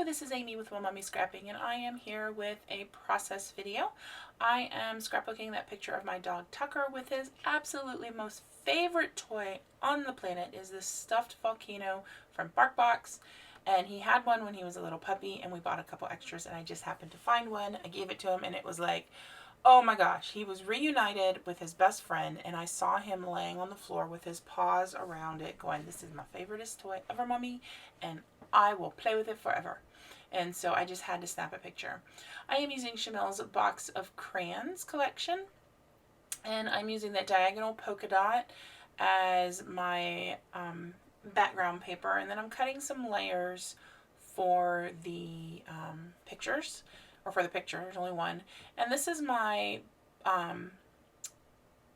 this is Amy with Mommy Scrapping, and I am here with a process video. I am scrapbooking that picture of my dog Tucker with his absolutely most favorite toy on the planet is this stuffed volcano from BarkBox. And he had one when he was a little puppy, and we bought a couple extras, and I just happened to find one. I gave it to him, and it was like, oh my gosh, he was reunited with his best friend, and I saw him laying on the floor with his paws around it going, this is my favoriteest toy ever, Mommy, and I will play with it forever. And so I just had to snap a picture. I am using Shimelle's Box of Crayons collection, and I'm using that diagonal polka dot as my background paper, and then I'm cutting some layers for the pictures, or for the picture. There's only one, and this is my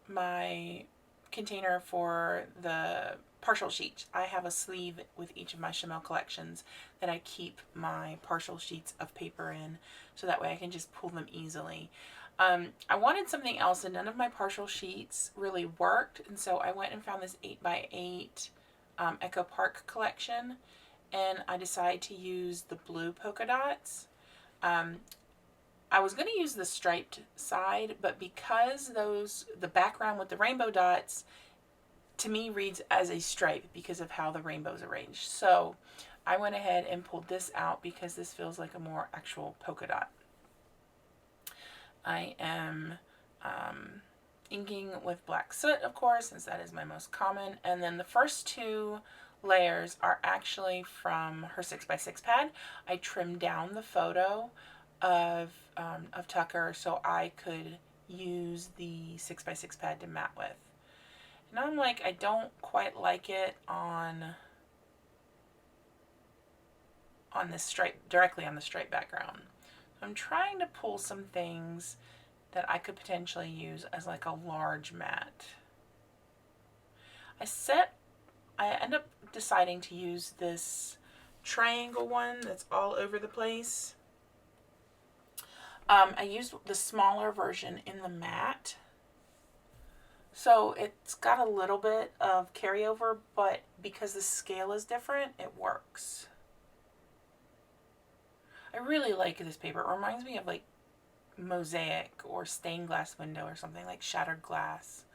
my container for the partial sheet. I have a sleeve with each of my Shimelle collections that I keep my partial sheets of paper in, so that way I can just pull them easily. I wanted something else, and none of my partial sheets really worked, and so I went and found this 8x8 Echo Park collection, and I decided to use the blue polka dots. I was going to use the striped side, but because the background with the rainbow dots to me reads as a stripe because of how the rainbow's arranged. So I went ahead and pulled this out because this feels like a more actual polka dot. I am inking with black soot, of course, since that is my most common. And then the first two layers are actually from her 6x6 pad. I trimmed down the photo of Tucker so I could use the 6x6 pad to mat with. And I'm like, I don't quite like it on this stripe, directly on the stripe background. So I'm trying to pull some things that I could potentially use as like a large mat. I end up deciding to use this triangle one that's all over the place. I used the smaller version in the mat, so it's got a little bit of carryover, but because the scale is different, it works. I really like this paper. It reminds me of like mosaic or stained glass window or something, like shattered glass.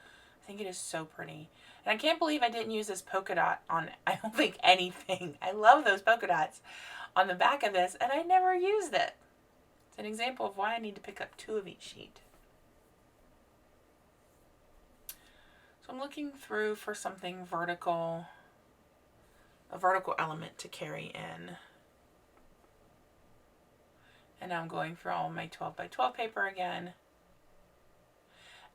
I think it is so pretty. And I can't believe I didn't use this polka dot on, I don't think, anything. I love those polka dots on the back of this, and I never used it. It's an example of why I need to pick up 2 of each sheet. So I'm looking through for something vertical, a vertical element to carry in. And now I'm going through all my 12x12 paper again.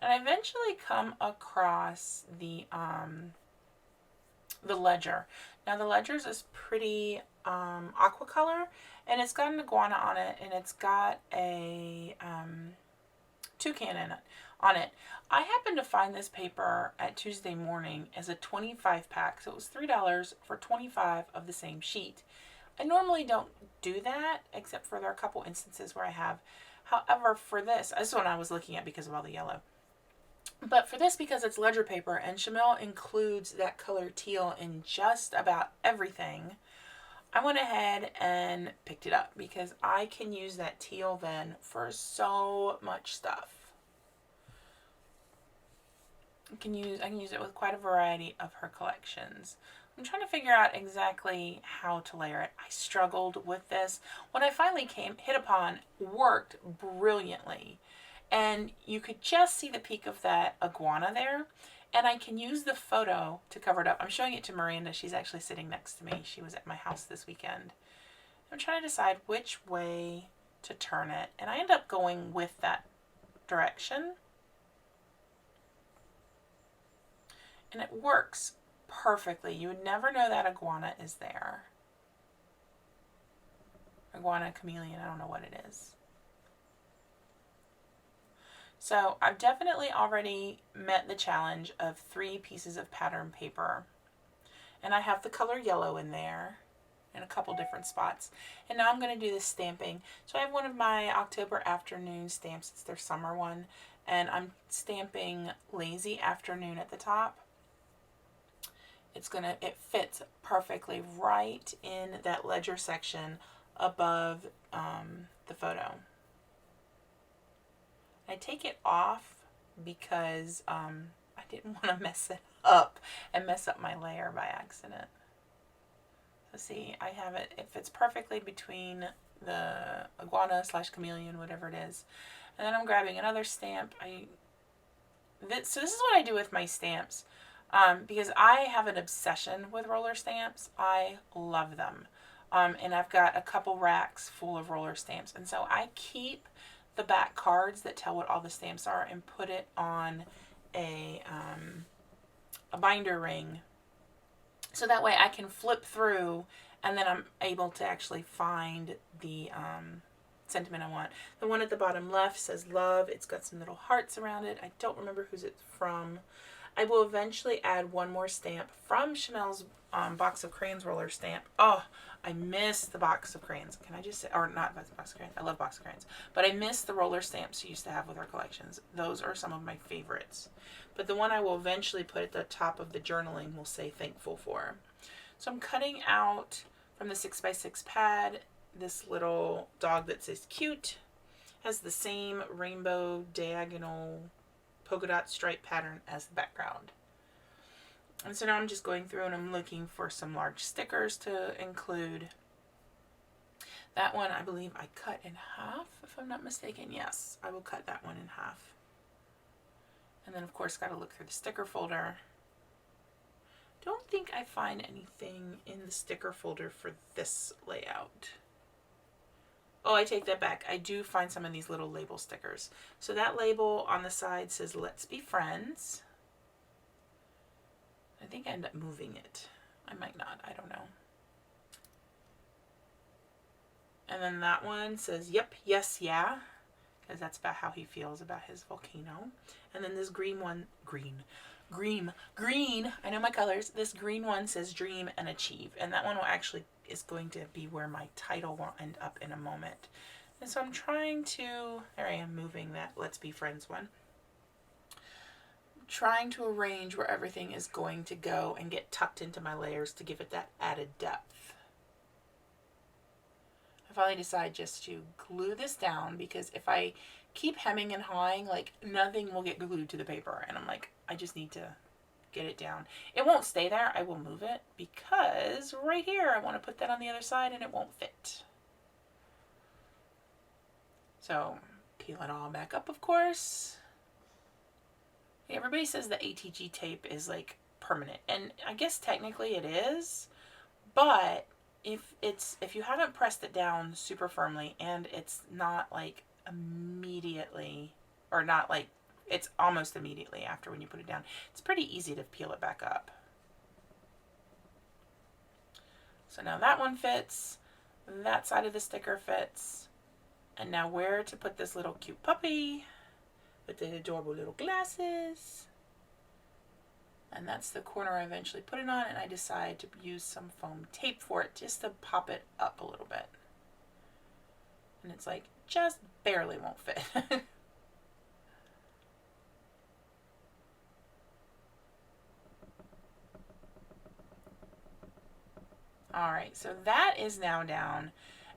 And I eventually come across the ledger. Now the ledger's is pretty aqua color, and it's got an iguana on it, and it's got a toucan on it. I happened to find this paper at Tuesday morning as a 25 pack, so it was $3 for 25 of the same sheet. I normally don't do that, except for there are a couple instances where I have. However, for this one I was looking at because of all the yellow. But for this, because it's ledger paper, and Shimelle includes that color teal in just about everything, I went ahead and picked it up because I can use that teal then for so much stuff. I can use it with quite a variety of her collections. I'm trying to figure out exactly how to layer it. I struggled with this. What I finally hit upon worked brilliantly. And you could just see the peak of that iguana there. And I can use the photo to cover it up. I'm showing it to Miranda. She's actually sitting next to me. She was at my house this weekend. I'm trying to decide which way to turn it. And I end up going with that direction. And it works perfectly. You would never know that iguana is there. Iguana, chameleon, I don't know what it is. So I've definitely already met the challenge of 3 pieces of pattern paper. And I have the color yellow in there in a couple different spots. And now I'm going to do the stamping. So I have one of my October afternoon stamps. It's their summer one. And I'm stamping Lazy Afternoon at the top. It fits perfectly right in that ledger section above the photo. I take it off because I didn't want to mess it up and mess up my layer by accident. So see, I have it, it fits perfectly between the iguana / chameleon, whatever it is. And then I'm grabbing another stamp. So this is what I do with my stamps, because I have an obsession with roller stamps. I love them. And I've got a couple racks full of roller stamps. And so I keep the back cards that tell what all the stamps are and put it on a binder ring. So that way I can flip through and then I'm able to actually find the sentiment I want. The one at the bottom left says love. It's got some little hearts around it. I don't remember who's it's from. I will eventually add one more stamp from Shimelle's Box of Crayons roller stamp. Oh, I miss the Box of Crayons. Can I just say, or not Box of Crayons. I love Box of Crayons. But I miss the roller stamps she used to have with her collections. Those are some of my favorites. But the one I will eventually put at the top of the journaling will say thankful for. So I'm cutting out from the 6x6 pad this little dog that says cute. Has the same rainbow diagonal polka dot stripe pattern as the background. And so now I'm just going through and I'm looking for some large stickers to include. That one I believe I cut in half, if I'm not mistaken. Yes, I will cut that one in half. And then of course got to look through the sticker folder. Don't think I find anything in the sticker folder for this layout. Oh, I take that back. I do find some of these little label stickers. So that label on the side says let's be friends. I think I end up moving it. I might not. I don't know. And then that one says yep, yes, yeah. Because that's about how he feels about his volcano. And then this green one, green, I know my colors. This green one says dream and achieve. And that one will actually is going to be where my title will end up in a moment. And so I'm trying to, there I am moving that let's be friends one. Trying to arrange where everything is going to go and get tucked into my layers to give it that added depth. I finally decide just to glue this down because if I keep hemming and hawing, like nothing will get glued to the paper. And I'm like, I just need to get it down. It won't stay there. I will move it because right here I want to put that on the other side and it won't fit. So peel it all back up, of course. Everybody says the ATG tape is like permanent, and I guess technically it is, but if you haven't pressed it down super firmly and it's not like immediately, or not like it's almost immediately after when you put it down, it's pretty easy to peel it back up. So now that one fits, that side of the sticker fits, and now where to put this little cute puppy with the adorable little glasses. And that's the corner I eventually put it on, and I decide to use some foam tape for it just to pop it up a little bit. And it's like, just barely won't fit. Alright, so that is now down.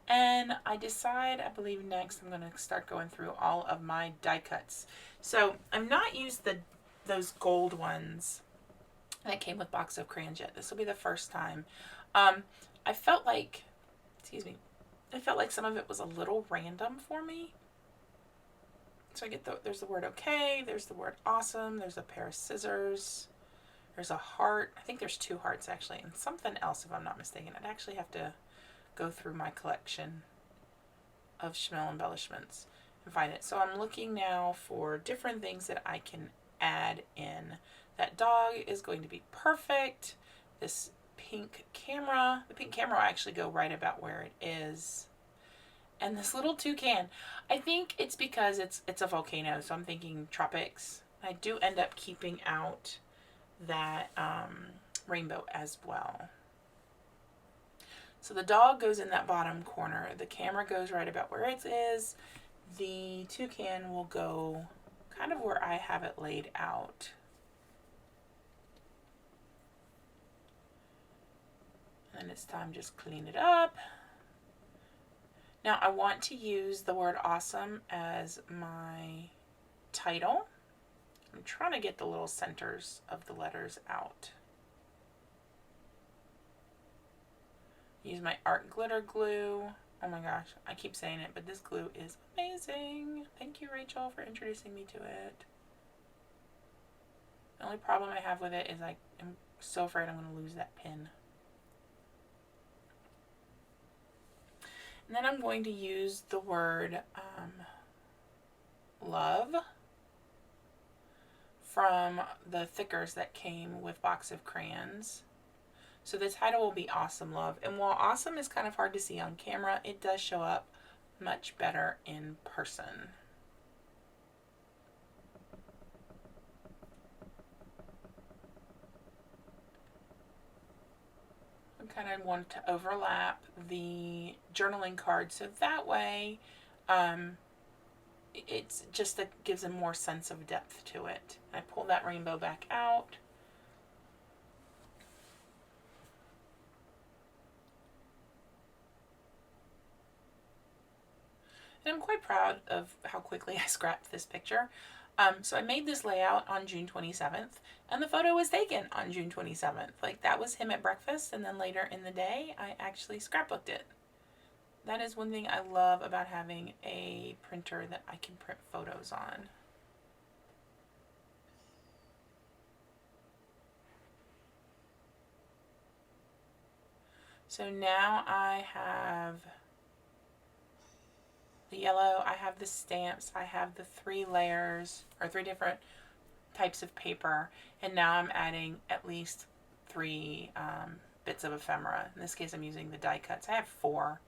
And I decide, I believe next I'm going to start going through all of my die cuts. So I've not used those gold ones that came with Box of Crayons yet. This will be the first time. I felt like, I felt like some of it was a little random for me. So I get there's the word okay, there's the word awesome, there's a pair of scissors, there's a heart. I think there's 2 hearts actually, and something else if I'm not mistaken. I'd actually have to go through my collection of Shimelle embellishments and find it. So I'm looking now for different things that I can add in. That dog is going to be perfect. This pink camera, the pink camera will actually go right about where it is. And this little toucan, I think it's because it's a volcano, so I'm thinking tropics. I do end up keeping out that rainbow as well. So the dog goes in that bottom corner. The camera goes right about where it is. The toucan will go kind of where I have it laid out. And it's time to just clean it up. Now I want to use the word awesome as my title. I'm trying to get the little centers of the letters out. Use my art glitter glue. Oh my gosh, I keep saying it, but this glue is amazing. Thank you, Rachel, for introducing me to it. The only problem I have with it is I'm so afraid I'm going to lose that pin. And then I'm going to use the word love from the thickers that came with Box of Crayons. So the title will be Awesome Love. And while awesome is kind of hard to see on camera, it does show up much better in person. I kind of want to overlap the journaling card so that way it's just that gives a more sense of depth to it. I pull that rainbow back out. And I'm quite proud of how quickly I scrapped this picture. So I made this layout on June 27th, and the photo was taken on June 27th. Like, that was him at breakfast, and then later in the day, I actually scrapbooked it. That is one thing I love about having a printer that I can print photos on. So now I have the yellow, I have the stamps, I have the 3 layers, or 3 different types of paper, and now I'm adding at least 3 bits of ephemera. In this case I'm using the die cuts. I have 4.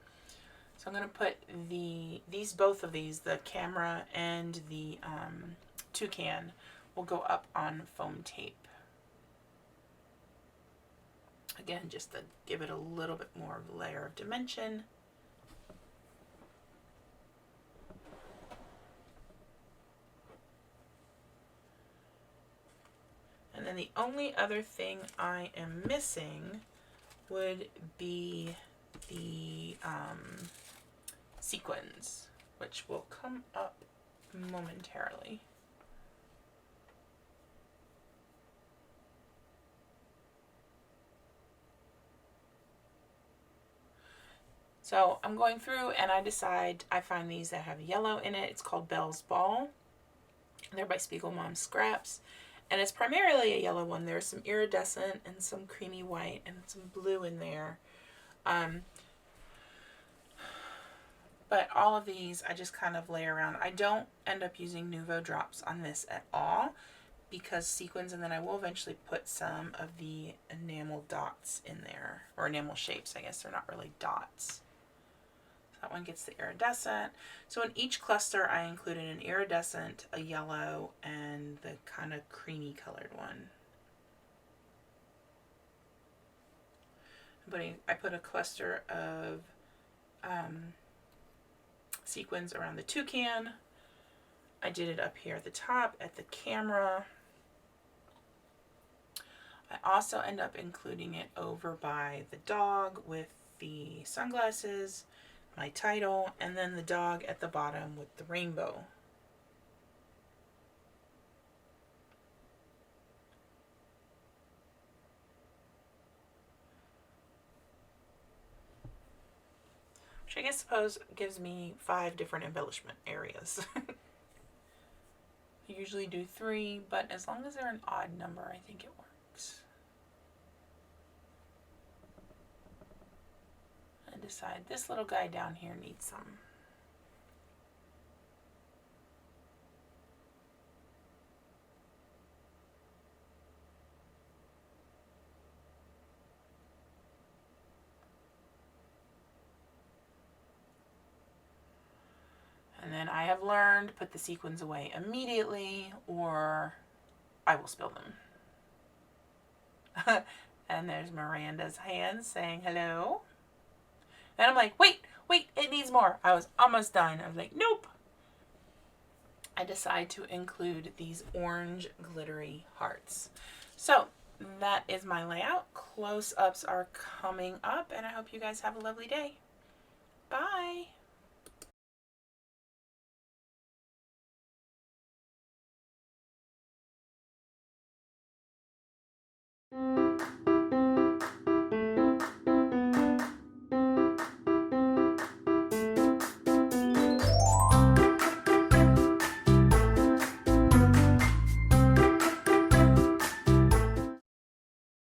So I'm going to put both of these, the camera and the toucan, will go up on foam tape. Again, just to give it a little bit more of a layer of dimension. And then the only other thing I am missing would be the sequins, which will come up momentarily. So I'm going through and I find these that have yellow in it. It's called Belle's Ball. They're by Spiegelmom Scraps. And it's primarily a yellow one. There's some iridescent and some creamy white and some blue in there. But all of these I just kind of lay around. I don't end up using Nuvo drops on this at all because sequins, and then I will eventually put some of the enamel dots in there, or enamel shapes. I guess they're not really dots. So that one gets the iridescent. So in each cluster I included an iridescent, a yellow, and the kind of creamy colored one. I put a cluster of sequins around the toucan. I did it up here at the top at the camera. I also end up including it over by the dog with the sunglasses, my title, and then the dog at the bottom with the rainbow. Which I suppose gives me 5 different embellishment areas. I usually do 3, but as long as they're an odd number, I think it works. I decide this little guy down here needs some. And then I have learned, put the sequins away immediately or I will spill them. And there's Miranda's hands saying hello. And I'm like, wait, it needs more. I was almost done. I was like, nope. I decide to include these orange glittery hearts. So that is my layout. Close-ups are coming up, and I hope you guys have a lovely day. Bye.